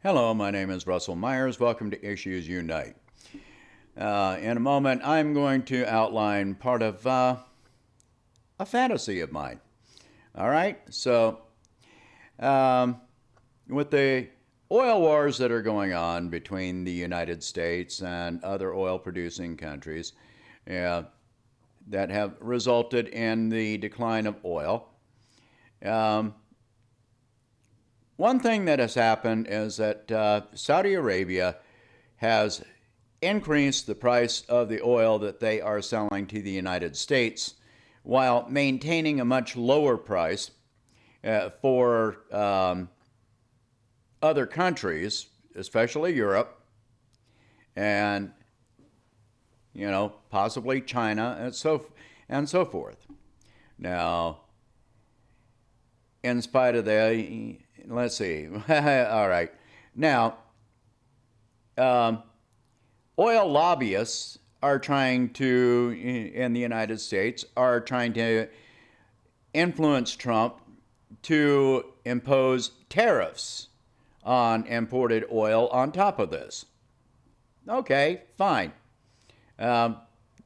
Hello, my name is Russell Myers. Welcome to Issues Unite. In a moment, I'm going to outline part of a fantasy of mine. All right? Um, with the oil wars that are going on between the United States and other oil producing countries that have resulted in the decline of oil, um, one thing that has happened is that Saudi Arabia has increased the price of the oil that they are selling to the United States while maintaining a much lower price for other countries, especially Europe and possibly China and so forth. Now, in spite of the, let's see, all right. Now, um, oil lobbyists are trying to, in the United States, are trying to influence Trump to impose tariffs on imported oil on top of this. Okay, fine. Um,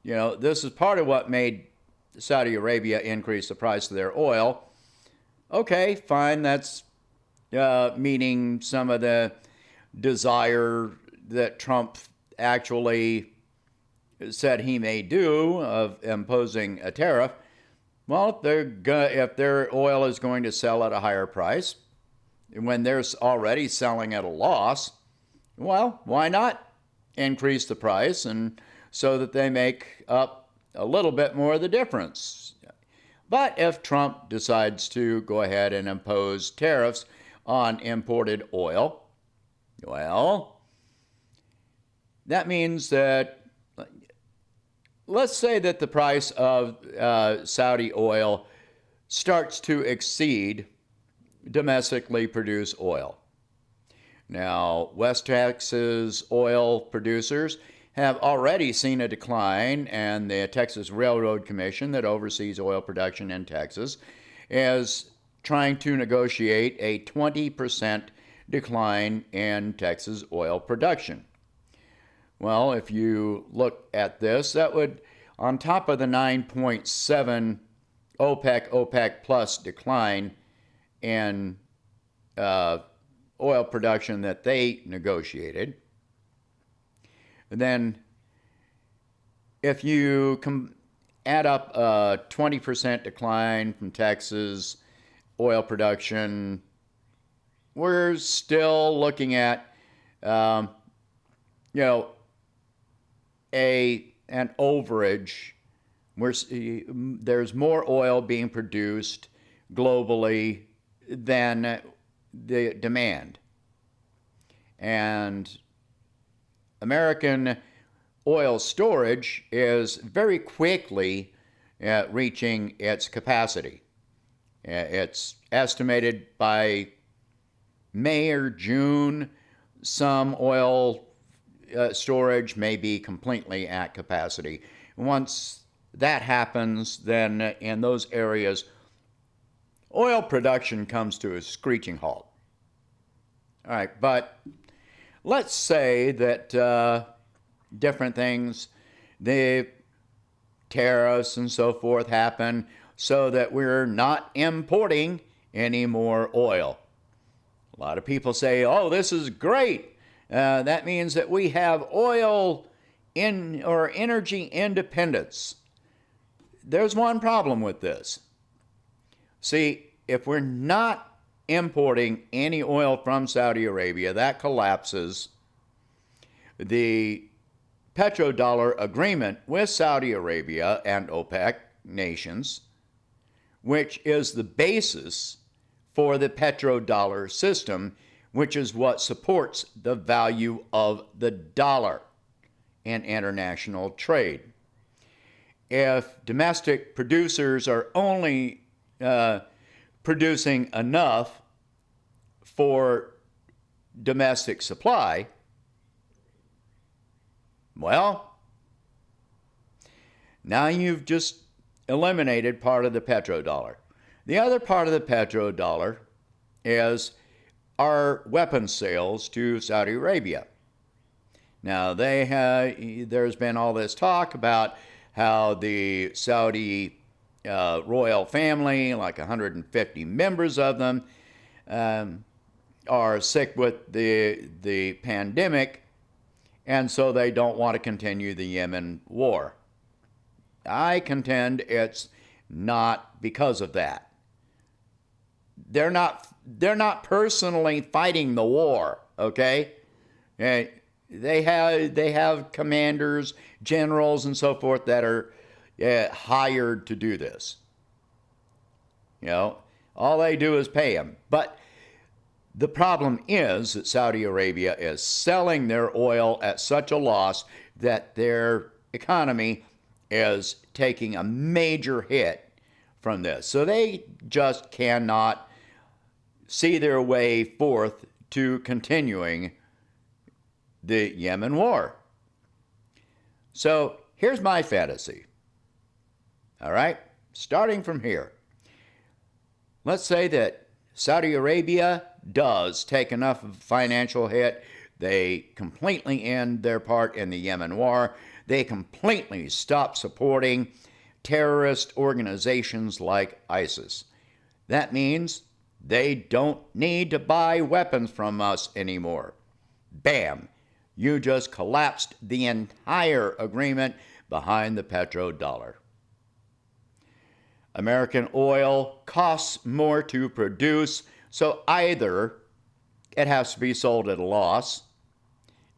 this is part of what made Saudi Arabia increase the price of their oil. Okay, fine. That's meeting some of the desire that Trump actually said he may do of imposing a tariff. Well, if their oil is going to sell at a higher price when they're already selling at a loss, well, why not increase the price and so that they make up a little bit more of the difference? But if Trump decides to go ahead and impose tariffs on imported oil, well, that means that, let's say that the price of Saudi oil starts to exceed domestically produced oil. Now, West Texas oil producers have already seen a decline, and the Texas Railroad Commission that oversees oil production in Texas is trying to negotiate a 20% decline in Texas oil production. Well, if you look at this, that would, on top of the 9.7 OPEC plus decline in oil production that they negotiated, then if you add up a 20% decline from Texas oil production, we're still looking at, an overage. There's more oil being produced globally than the demand. And American oil storage is very quickly reaching its capacity. It's estimated by May or June, some oil storage may be completely at capacity. Once that happens, then in those areas, oil production comes to a screeching halt. All right, but let's say that different things, the tariffs and so forth happen so that we're not importing any more oil. A lot of people say, oh, this is great. That means that we have oil or energy independence. There's one problem with this. See, if we're not importing any oil from Saudi Arabia, that collapses the petrodollar agreement with Saudi Arabia and OPEC nations, which is the basis for the petrodollar system, which is what supports the value of the dollar in international trade. If domestic producers are only producing enough for domestic supply, well, now you've just eliminated part of the petrodollar. The other part of the petrodollar is are weapons sales to Saudi Arabia. Now, there's been all this talk about how the Saudi royal family, like 150 members of them, are sick with the pandemic, and so they don't want to continue the Yemen war. I contend it's not because of that. They're not personally fighting the war, okay? They have commanders, generals, and so forth that are hired to do this. You know, all they do is pay them. But the problem is that Saudi Arabia is selling their oil at such a loss that their economy is taking a major hit from this. So they just cannot see their way forth to continuing the Yemen war. So here's my fantasy. All right? Starting from here. Let's say that Saudi Arabia does take enough of a financial hit. They completely end their part in the Yemen war. They completely stop supporting terrorist organizations like ISIS. That means they don't need to buy weapons from us anymore. Bam! You just collapsed the entire agreement behind the petrodollar. American oil costs more to produce, so either it has to be sold at a loss,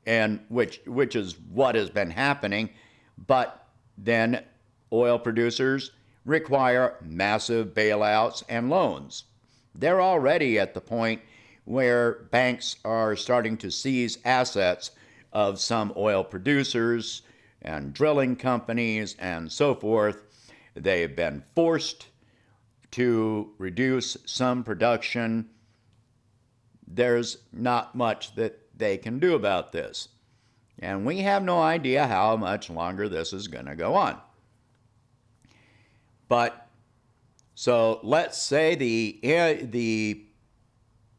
and which is what has been happening, but then oil producers require massive bailouts and loans. They're already at the point where banks are starting to seize assets of some oil producers and drilling companies and so forth. They've been forced to reduce some production. There's not much that they can do about this. And we have no idea how much longer this is going to go on. But so let's say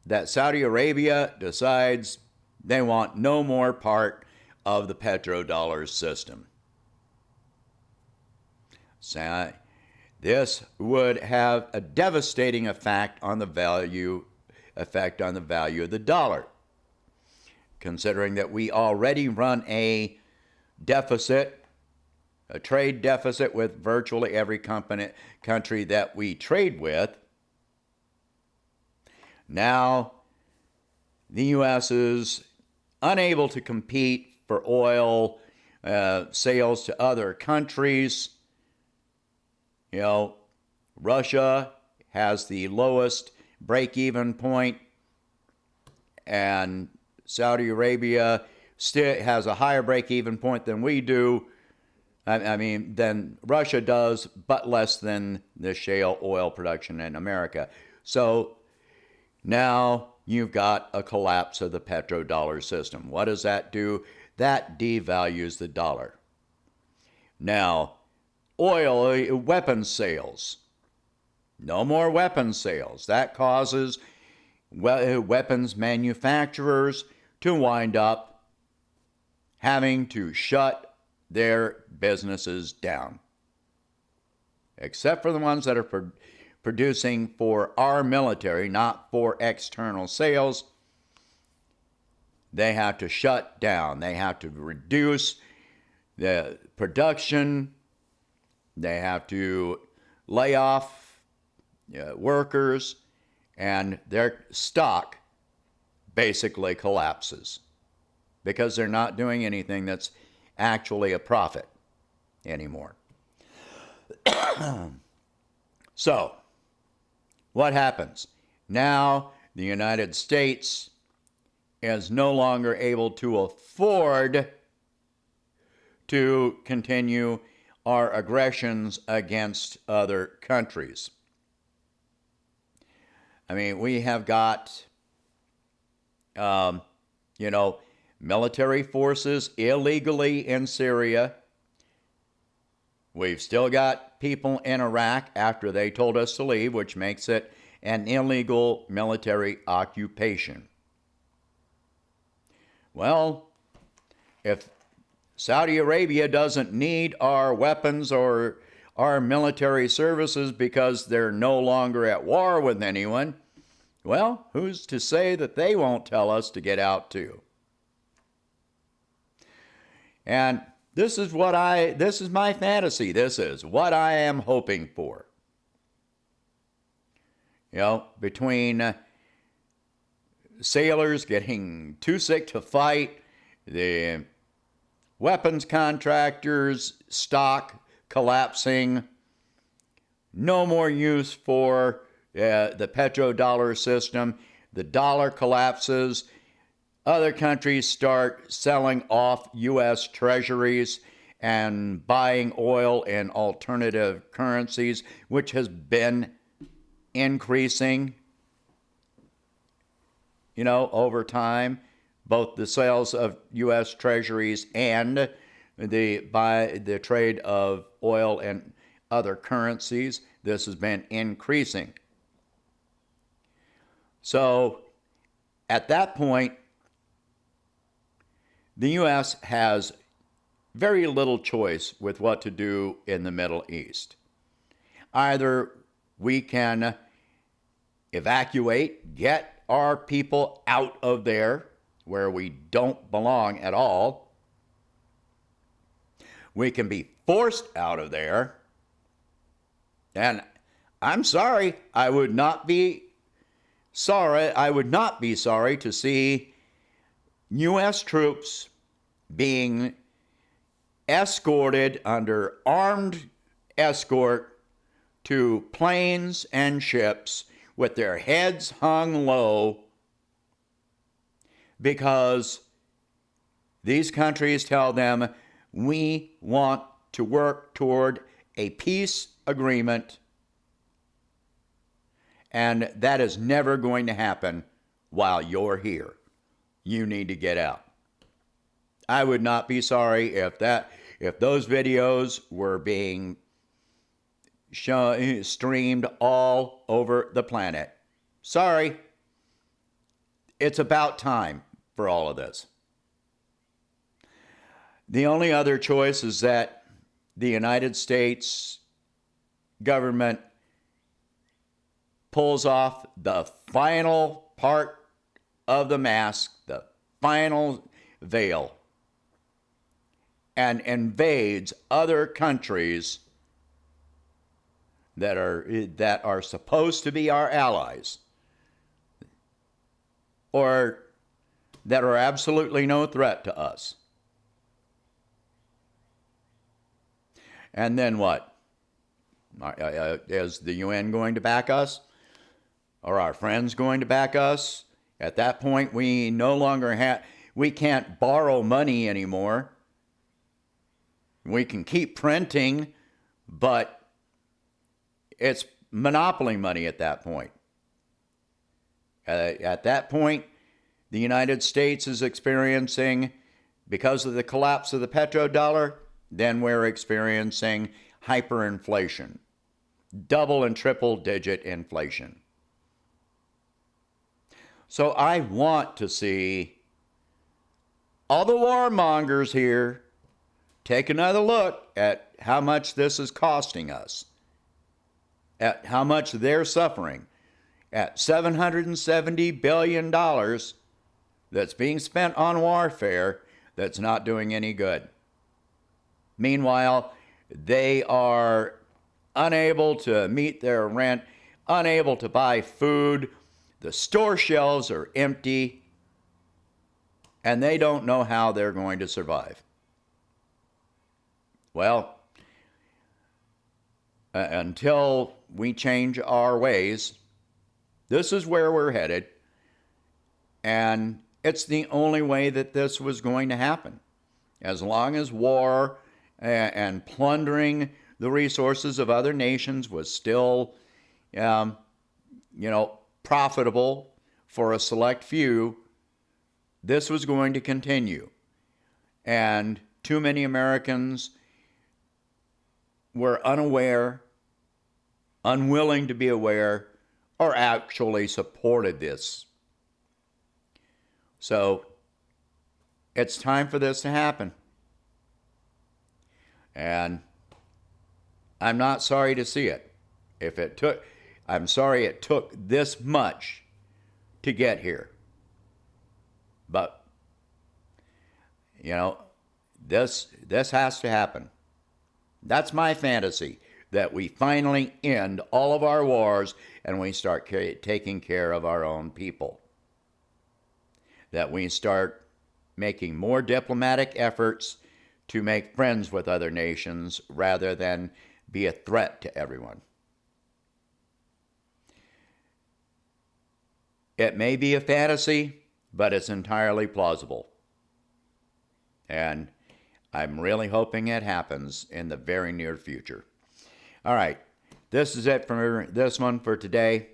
that Saudi Arabia decides they want no more part of the petrodollar system. So this would have a devastating effect on the value of the dollar, considering that we already run a trade deficit with virtually every country that we trade with. Now, the U.S. is unable to compete for oil sales to other countries. You know, Russia has the lowest break-even point, and Saudi Arabia still has a higher break-even point than we do. Than Russia does, but less than the shale oil production in America. So now you've got a collapse of the petrodollar system. What does that do? That devalues the dollar. Now, weapons sales. No more weapons sales. That causes weapons manufacturers to wind up having to shut their businesses down. Except for the ones that are producing for our military, not for external sales. They have to shut down. They have to reduce the production. They have to lay off workers, and their stock basically collapses because they're not doing anything that's actually a profit anymore. So, what happens? Now, the United States is no longer able to afford to continue our aggressions against other countries. We have got, military forces illegally in Syria. We've still got people in Iraq after they told us to leave, which makes it an illegal military occupation. Well, if Saudi Arabia doesn't need our weapons or our military services because they're no longer at war with anyone, well, who's to say that they won't tell us to get out too? And this is my fantasy. This is what I am hoping for. Between sailors getting too sick to fight, the weapons contractors' stock collapsing, no more use for the petrodollar system, the dollar collapses, other countries start selling off U.S. treasuries and buying oil in alternative currencies, which has been increasing, over time, both the sales of U.S. treasuries and the trade of oil and other currencies. This has been increasing. So at that point, the U.S. has very little choice with what to do in the Middle East. Either we can evacuate, get our people out of there where we don't belong at all. We can be forced out of there. And I'm sorry, I would not be sorry to see U.S. troops being escorted under armed escort to planes and ships with their heads hung low because these countries tell them, we want to work toward a peace agreement, and that is never going to happen while you're here. You need to get out. I would not be sorry if those videos were being streamed all over the planet. Sorry. It's about time for all of this. The only other choice is that the United States government pulls off the final part of the mask, the final veil, and invades other countries that are supposed to be our allies, or that are absolutely no threat to us. And then what? Is the UN going to back us? Are our friends going to back us? At that point, we can't borrow money anymore. We can keep printing, but it's monopoly money at that point. At that point, the United States is experiencing, because of the collapse of the petrodollar, then we're experiencing hyperinflation, double and triple digit inflation. So I want to see all the warmongers here take another look at how much this is costing us, at how much they're suffering, at $770 billion that's being spent on warfare that's not doing any good. Meanwhile, they are unable to meet their rent, unable to buy food, the store shelves are empty, and they don't know how they're going to survive. Well, until we change our ways, this is where we're headed, and it's the only way that this was going to happen. As long as war and plundering the resources of other nations was still, profitable for a select few, this was going to continue. And too many Americans were unaware, unwilling to be aware, or actually supported this. So It's time for this to happen. And I'm not sorry to see it. I'm sorry it took this much to get here. But, you know, this has to happen. That's my fantasy, that we finally end all of our wars and we start taking care of our own people. That we start making more diplomatic efforts to make friends with other nations rather than be a threat to everyone. It may be a fantasy, but it's entirely plausible. And I'm really hoping it happens in the very near future. All right, this is it for this one for today.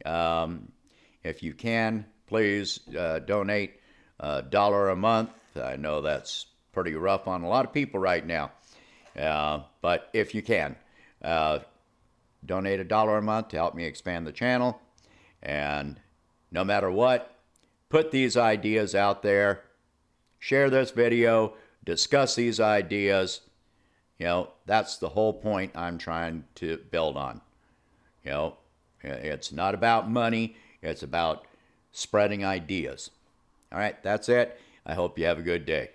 If you can, please donate $1 a month. I know that's pretty rough on a lot of people right now. But if you can, donate $1 a month to help me expand the channel. And no matter what, put these ideas out there. Share this video. Discuss these ideas. You know, that's the whole point I'm trying to build on. You know, it's not about money. It's about spreading ideas. All right, that's it. I hope you have a good day.